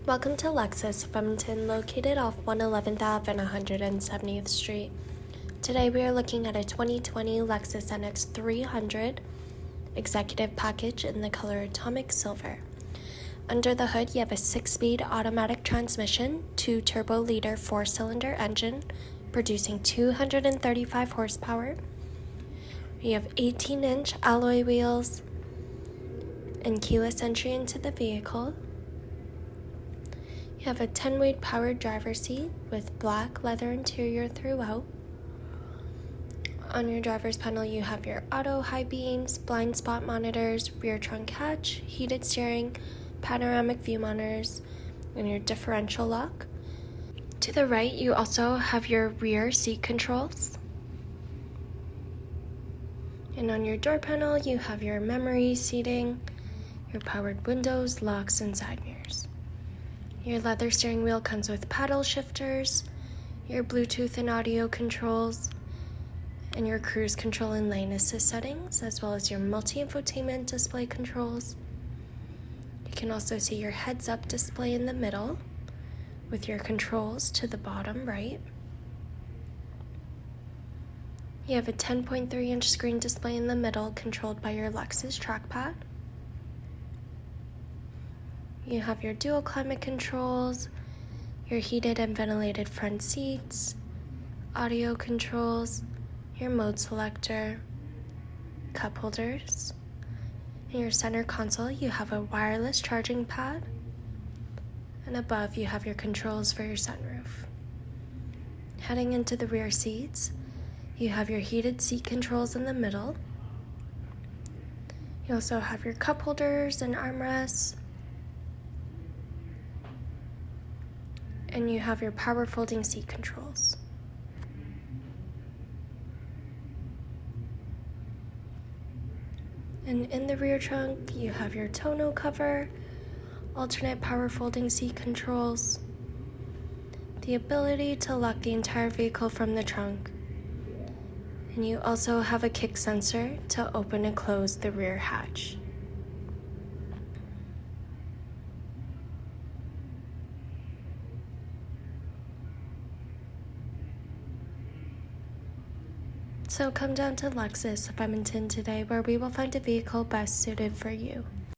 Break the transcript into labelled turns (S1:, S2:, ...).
S1: Welcome to Lexus of Edmonton, located off 111th Ave and 170th Street. Today we are looking at a 2020 Lexus NX 300 executive package in the color Atomic Silver. Under the hood, you have a 6-speed automatic transmission, 2-turbo-liter 4-cylinder engine producing 235 horsepower. You have 18-inch alloy wheels and keyless entry into the vehicle. You have a 10-weight powered driver's seat with black leather interior throughout. On your driver's panel, you have your auto high beams, blind spot monitors, rear trunk hatch, heated steering, panoramic view monitors, and your differential lock. To the right, you also have your rear seat controls. And on your door panel, you have your memory seating, your powered windows, locks, and side mirrors. Your leather steering wheel comes with paddle shifters, your Bluetooth and audio controls, and your cruise control and lane assist settings, as well as your multi-infotainment display controls. You can also see your heads-up display in the middle, with your controls to the bottom right. You have a 10.3-inch screen display in the middle, controlled by your Lexus trackpad. You have your dual climate controls, your heated and ventilated front seats, audio controls, your mode selector, cup holders. In your center console, you have a wireless charging pad, and above you have your controls for your sunroof. Heading into the rear seats, you have your heated seat controls in the middle. You also have your cup holders and armrests, and you have your power folding seat controls. And in the rear trunk, you have your tonneau cover, alternate power folding seat controls, the ability to lock the entire vehicle from the trunk, and you also have a kick sensor to open and close the rear hatch. So come down to Lexus of Edmonton today, where we will find a vehicle best suited for you.